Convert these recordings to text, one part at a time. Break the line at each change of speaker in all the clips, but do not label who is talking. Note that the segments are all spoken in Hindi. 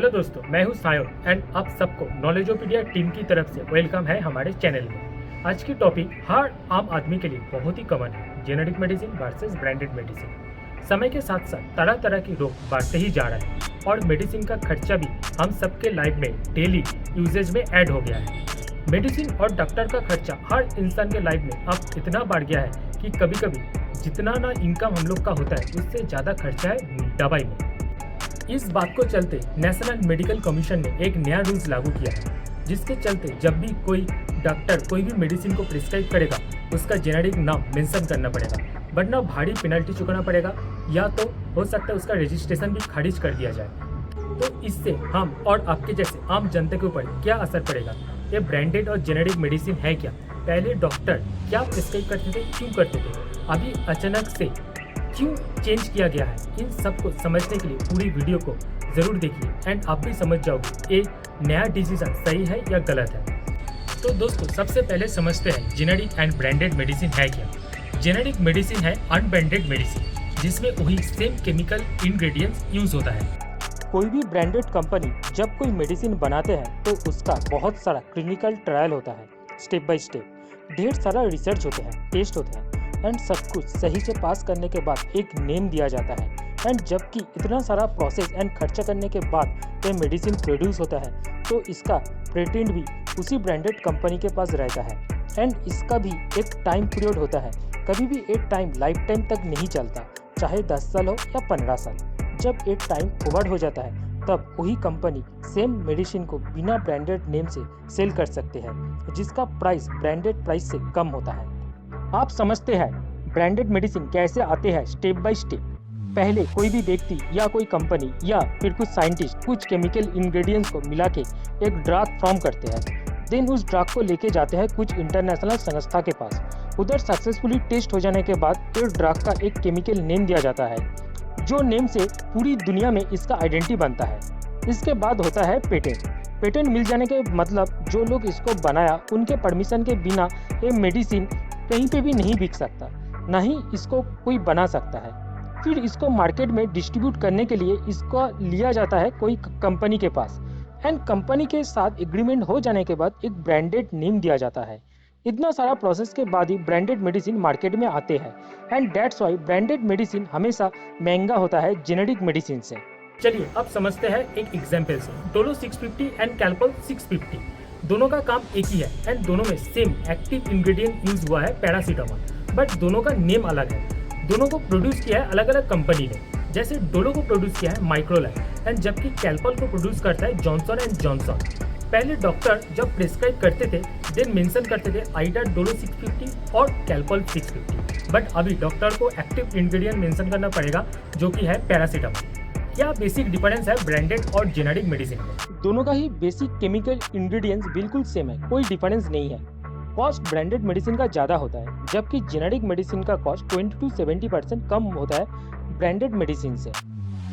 हेलो दोस्तों, मैं हूं सायोन एंड आप सबको नॉलेजोपीडिया टीम की तरफ से वेलकम है हमारे चैनल में। आज की टॉपिक हर आम आदमी के लिए बहुत ही कॉमन है, generic medicine versus branded medicine. समय के साथ साथ तरह तरह की रोग बढ़ते ही जा रहा है और मेडिसिन का खर्चा भी हम सबके लाइफ में डेली यूजेज में ऐड हो गया है। मेडिसिन और डॉक्टर का खर्चा हर इंसान के लाइफ में अब इतना बढ़ गया है कि कभी कभी जितना ना इनकम हम लोग का होता है उससे ज़्यादा खर्चा है दवाई में। इस बात को चलते नेशनल मेडिकल कमीशन ने एक नया रूल्स लागू किया है, जिसके चलते जब भी कोई डॉक्टर कोई भी मेडिसिन को प्रिस्क्राइब करेगा उसका जेनेरिक नाम मेंशन करना पड़ेगा, वरना भारी पेनल्टी चुकाना पड़ेगा या तो हो सकता है उसका रजिस्ट्रेशन भी खारिज कर दिया जाए। तो इससे हम और आपके जैसे आम जनता के ऊपर क्या असर पड़ेगा? ये ब्रांडेड और जेनेरिक मेडिसिन है क्या? पहले डॉक्टर क्या प्रिस्क्राइब करते थे, क्यों करते थे, अभी अचानक से क्यों चेंज किया गया है? इन सब को समझने के लिए पूरी वीडियो को ज़रूर देखिए एंड आप भी समझ जाओगे ये नया डिसीजन सही है या गलत है। तो दोस्तों, सबसे पहले समझते हैं जेनेरिक एंड ब्रांडेड मेडिसिन है क्या। जेनेरिक मेडिसिन है अनब्रांडेड मेडिसिन, जिसमें वही सेम केमिकल इंग्रेडिएंट्स यूज होता है।
कोई भी ब्रांडेड कंपनी जब कोई मेडिसिन बनाते हैं तो उसका बहुत सारा क्लिनिकल ट्रायल होता है, स्टेप बाय स्टेप ढेर सारा रिसर्च होते हैं, टेस्ट होते हैं एंड सब कुछ सही से पास करने के बाद एक नेम दिया जाता है। एंड जबकि इतना सारा प्रोसेस एंड खर्चा करने के बाद ये मेडिसिन प्रोड्यूस होता है तो इसका पेटेंट भी उसी ब्रांडेड कंपनी के पास रहता है एंड इसका भी एक टाइम पीरियड होता है। कभी भी एक टाइम लाइफ टाइम तक नहीं चलता, चाहे 10 साल हो या 15 साल। जब एक टाइम ओवर हो जाता है तब वही कंपनी सेम मेडिसिन को बिना ब्रांडेड नेम से सेल कर सकते हैं, जिसका प्राइस ब्रांडेड प्राइस से कम होता है। आप समझते हैं ब्रांडेड मेडिसिन कैसे आते हैं स्टेप बाय स्टेप। पहले कोई भी व्यक्ति या कोई कंपनी या फिर कुछ साइंटिस्ट कुछ केमिकल इंग्रेडिएंट्स को मिला के एक ड्रग फॉर्म करते हैं। देन उस ड्रग को लेके जाते हैं कुछ इंटरनेशनल संस्था के पास। उधर सक्सेसफुली टेस्ट हो जाने के बाद इस ड्रग का एक केमिकल नेम दिया जाता है, जो नेम से पूरी दुनिया में इसका आइडेंटिटी बनता है। इसके बाद होता है पेटेंट। पेटेंट मिल जाने के मतलब जो लोग इसको बनाया उनके परमिशन के बिना ये मेडिसिन कहीं पे भी नहीं बिक सकता, ना ही इसको कोई बना सकता है। फिर इसको मार्केट में डिस्ट्रीब्यूट करने के लिए इसको लिया जाता है कोई कंपनी के पास एंड कंपनी के साथ एग्रीमेंट हो जाने के बाद एक ब्रांडेड नेम दिया जाता है। इतना सारा प्रोसेस के बाद ही ब्रांडेड मेडिसिन मार्केट में आते हैं and that's why branded medicine हमेशा महंगा होता है जेनेरिक मेडिसिन से।
चलिए अब समझते हैं एक एग्जाम्पल से। डोलो 650 एंड कैलपॉल 650 दोनों का काम एक ही है एंड दोनों में सेम एक्टिव इंग्रेडिएंट यूज हुआ है पैरासीटामोल, बट दोनों का नेम अलग है। दोनों को प्रोड्यूस किया है अलग अलग कंपनी ने। जैसे डोलो को प्रोड्यूस किया है माइक्रोलाइफ एंड जबकि कैलपॉल को प्रोड्यूस करता है जॉनसन एंड जॉनसन। पहले डॉक्टर जब प्रिस्क्राइब करते थे देन मेंशन करते थे आइडर डोलो 650 और कैलपॉल 650, बट अभी डॉक्टर को एक्टिव इंग्रेडिएंट मेंशन करना पड़ेगा जो कि है पैरासीटामोल। क्या बेसिक डिफरेंस है ब्रांडेड और जेनेरिक मेडिसिन में?
दोनों का ही बेसिक केमिकल इंग्रेडिएंट्स बिल्कुल सेम है, कोई डिफरेंस नहीं है। कॉस्ट ब्रांडेड मेडिसिन का ज़्यादा होता है, जबकि जेनेरिक मेडिसिन का कॉस्ट 20 to 70% कम होता है ब्रांडेड मेडिसिन से।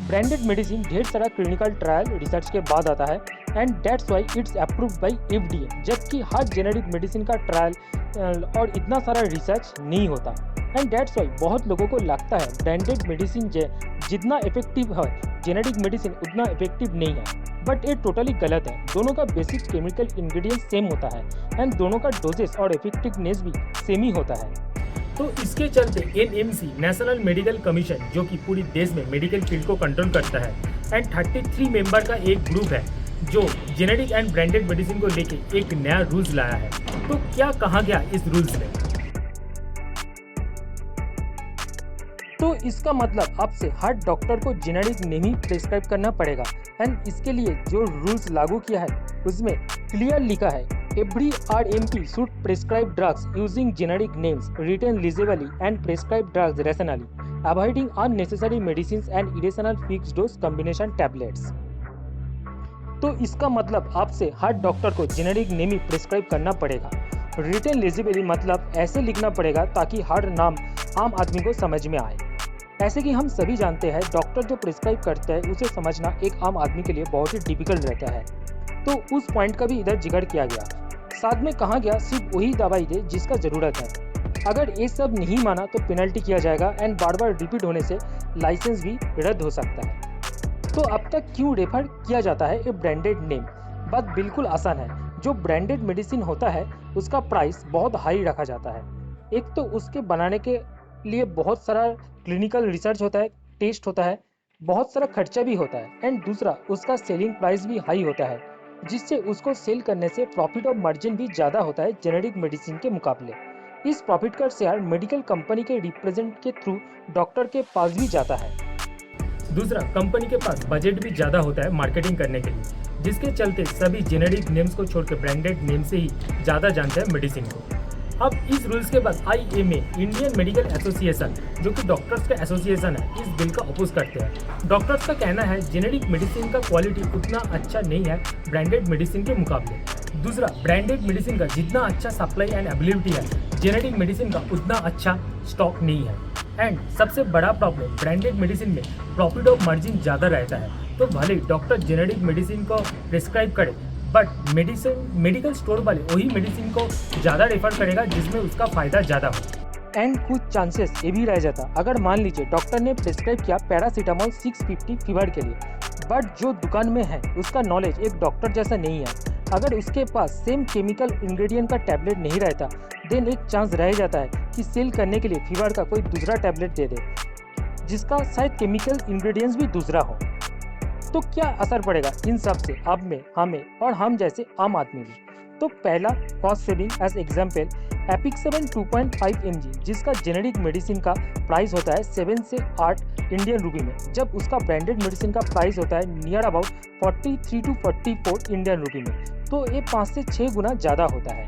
ब्रांडेड मेडिसिन ढेर सारा क्लिनिकल ट्रायल रिसर्च के बाद आता है and that's why it's approved by FDA, जबकि हर जेनेरिक मेडिसिन का ट्रायल और इतना सारा रिसर्च नहीं होता एंड दैट्स व्हाई बहुत लोगों को लगता है ब्रांडेड मेडिसिन जितना इफेक्टिव है जेनेरिक मेडिसिन उतना इफेक्टिव नहीं है, बट ये टोटली गलत है। दोनों का बेसिक केमिकल इंग्रेडिएंट सेम होता है एंड दोनों का डोजेस और इफेक्टिवनेस भी सेम ही होता है।
तो इसके चलते NMC नेशनल मेडिकल कमीशन, जो कि पूरी देश में मेडिकल फील्ड को कंट्रोल करता है एंड 33 मेंबर का एक ग्रुप है जो जेनेरिक एंड ब्रांडेड मेडिसिन को लेके एक नया रूल्स लाया है। तो क्या कहा गया इस रूल्स में?
तो इसका मतलब आपसे हर डॉक्टर को जेनेरिक नेम ही प्रिस्क्राइब करना पड़ेगा एंड इसके लिए जो रूल्स लागू किया है उसमें क्लियर लिखा है every RMP should prescribe drugs using generic names written legibly and prescribe drugs rationally avoiding unnecessary medicines and irrational fixed dose combination tablets. तो इसका मतलब आपसे हर डॉक्टर को जेनेरिक नेम ही प्रिस्क्राइब करना पड़ेगा। रिटन लीजेबली मतलब ऐसे लिखना पड़ेगा ताकि हर नाम आम आदमी को समझ में आए। ऐसे कि हम सभी जानते हैं डॉक्टर जो प्रिस्क्राइब करते हैं उसे समझना एक आम आदमी के लिए बहुत ही डिफिकल्ट रहता है, तो उस पॉइंट का भी इधर जिक्र किया गया। साथ में कहा गया सिर्फ वही दवाई दे जिसका ज़रूरत है। अगर ये सब नहीं माना तो पेनल्टी किया जाएगा एंड बार बार रिपीट होने से लाइसेंस भी रद्द हो सकता है। तो अब तक क्यों रेफर किया जाता है ये ब्रांडेड नेम? बात बिल्कुल आसान है। जो ब्रांडेड मेडिसिन होता है उसका प्राइस बहुत हाई रखा जाता है। एक तो उसके बनाने के लिए बहुत सारा क्लिनिकल रिसर्च होता है, टेस्ट होता है, बहुत सारा खर्चा भी होता है, एंड दूसरा उसका सेलिंग प्राइस भी हाई होता है, जिससे उसको सेल करने से प्रॉफिट और मार्जिन भी ज़्यादा होता है जेनेरिक मेडिसिन के मुकाबले। इस प्रॉफिट का शेयर मेडिकल कंपनी के रिप्रेजेंट के थ्रू डॉक्टर के पास भी जाता है।
दूसरा, कंपनी के पास बजट भी ज़्यादा होता है मार्केटिंग करने के लिए, जिसके चलते सभी जेनेरिक नेम्स को छोड़कर ब्रांडेड नेम से ही ज़्यादा जानते हैं मेडिसिन को। अब इस रूल्स के बाद IMA, इंडियन मेडिकल एसोसिएशन, जो कि डॉक्टर्स का एसोसिएशन है, इस बिल का अपोज करते हैं। डॉक्टर्स का कहना है जेनेरिक मेडिसिन का क्वालिटी उतना अच्छा नहीं है ब्रांडेड मेडिसिन के मुकाबले। दूसरा, ब्रांडेड मेडिसिन का जितना अच्छा सप्लाई एंड अवेलेबिलिटी है, जेनेरिक मेडिसिन का उतना अच्छा स्टॉक नहीं है। एंड सबसे बड़ा प्रॉब्लम, ब्रांडेड मेडिसिन में प्रॉफिट ऑफ मार्जिन ज़्यादा रहता है। तो भले डॉक्टर जेनेरिक मेडिसिन को प्रिस्क्राइब करे, बट मेडिकल स्टोर वाले वही मेडिसिन को ज़्यादा रेफर करेगा जिसमें उसका फ़ायदा ज़्यादा हो।
एंड कुछ चांसेस ये भी रह जाता, अगर मान लीजिए डॉक्टर ने प्रिस्क्राइब किया पैरासीटामोल 650 फीवर के लिए, बट जो दुकान में है उसका नॉलेज एक डॉक्टर जैसा नहीं है। अगर उसके पास सेम केमिकल इंग्रेडिएंट का टैबलेट नहीं रहता, देन एक चांस रह जाता है कि सेल करने के लिए फीवर का कोई दूसरा टैबलेट दे दे, जिसका शायद केमिकल इंग्रेडिएंट्स भी दूसरा हो। तो क्या असर पड़ेगा इन सब से आप में, हमें और हम जैसे आम आदमी में? तो पहला, cost saving. As example, apixaban 2.5 mg, जिसका जेनेरिक मेडिसिन का प्राइस होता है 7 से 8 इंडियन रूपी में, जब उसका ब्रांडेड मेडिसिन का प्राइस होता है near about 43 to 44 Indian rupee में, तो ये 5 से 6 गुना ज़्यादा होता है।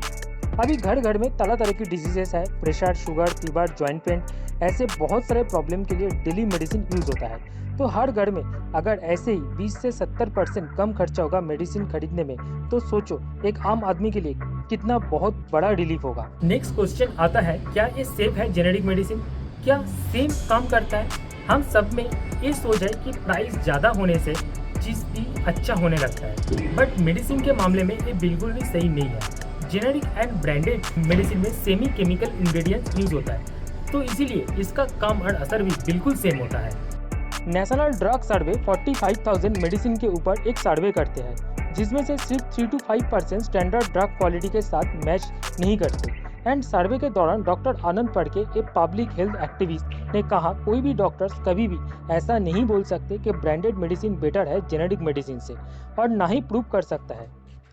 अभी घर घर में तरह तरह की डिजीजेस है, pressure, sugar, fever, joint pain, ऐसे बहुत सारे प्रॉब्लम के लिए डेली मेडिसिन यूज़ होता है। तो हर घर में अगर ऐसे ही 20 से 70% कम खर्चा होगा मेडिसिन खरीदने में, तो सोचो एक आम आदमी के लिए कितना बहुत बड़ा रिलीफ होगा।
नेक्स्ट क्वेश्चन आता है, क्या ये सेफ है जेनेरिक मेडिसिन? क्या सेम काम करता है? हम सब में ये सोच है कि प्राइस ज़्यादा होने से चीज़ भी अच्छा होने लगता है, बट मेडिसिन के मामले में ये बिल्कुल भी सही नहीं है। जेनेरिक एंड ब्रांडेड मेडिसिन में सेमी केमिकल इंग्रेडिएंट्स यूज होता है, तो इसीलिए इसका काम और असर भी बिल्कुल सेम होता है।
नेशनल ड्रग सर्वे 45,000 मेडिसिन के ऊपर एक सर्वे करते हैं, जिसमें से सिर्फ 3 to 5% स्टैंडर्ड ड्रग क्वालिटी के साथ मैच नहीं करते। एंड सर्वे के दौरान डॉक्टर आनंद पड़के, एक पब्लिक हेल्थ एक्टिविस्ट, ने कहा कोई भी डॉक्टर्स कभी भी ऐसा नहीं बोल सकते कि ब्रांडेड मेडिसिन बेटर है जेनेरिक मेडिसिन से, और ना ही प्रूव कर सकता है।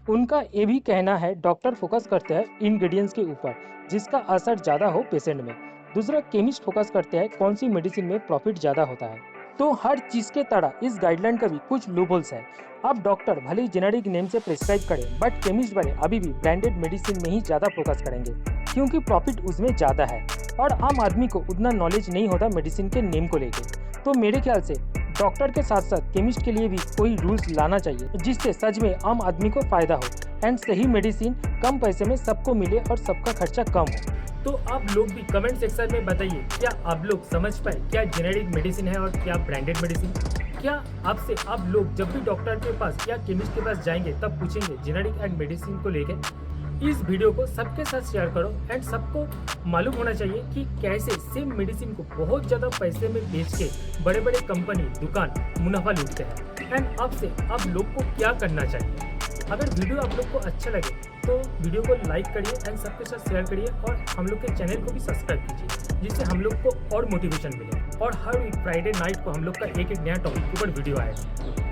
उनका ये भी कहना है डॉक्टर फोकस करते हैं इंग्रेडिएंट्स के ऊपर, जिसका असर ज़्यादा हो पेशेंट में। दूसरा, केमिस्ट फोकस करते हैं कौन सी मेडिसिन में प्रॉफिट ज़्यादा होता है। तो हर चीज़ के तरह इस गाइडलाइन का भी कुछ लूपहोल्स है। अब डॉक्टर भले ही जेनेरिक नेम से प्रिस्क्राइब करें, बट केमिस्ट वाले अभी भी ब्रांडेड मेडिसिन में ही ज़्यादा फोकस करेंगे, क्योंकि प्रॉफिट उसमें ज़्यादा है और आम आदमी को उतना नॉलेज नहीं होता मेडिसिन के नेम को लेकर। तो मेरे ख्याल से डॉक्टर के साथ साथ केमिस्ट के लिए भी कोई रूल्स लाना चाहिए, जिससे सच में आम आदमी को फ़ायदा हो एंड सही मेडिसिन कम पैसे में सबको मिले और सबका खर्चा कम हो।
तो आप लोग भी कमेंट सेक्शन में बताइए, क्या आप लोग समझ पाए क्या जेनेरिक मेडिसिन है और क्या ब्रांडेड मेडिसिन? क्या आपसे आप लोग जब भी डॉक्टर के पास या केमिस्ट के पास जाएंगे तब पूछेंगे जेनेरिक एंड मेडिसिन को लेकर? इस वीडियो को सबके साथ शेयर करो एंड सबको मालूम होना चाहिए कि कैसे सेम मेडिसिन को बहुत ज़्यादा पैसे में बेच के बड़े बड़े कंपनी, दुकान मुनाफा लूटते हैं। एंड आपसे आप लोग को क्या करना चाहिए? अगर वीडियो आप लोग को अच्छा लगे तो वीडियो को लाइक करिए एंड सबके साथ शेयर करिए, और हम लोग के चैनल को भी सब्सक्राइब कीजिए, जिससे हम लोग को और मोटिवेशन मिले। और हर वीक फ्राइडे नाइट को हम लोग का एक नया टॉपिक के ऊपर वीडियो आएगा।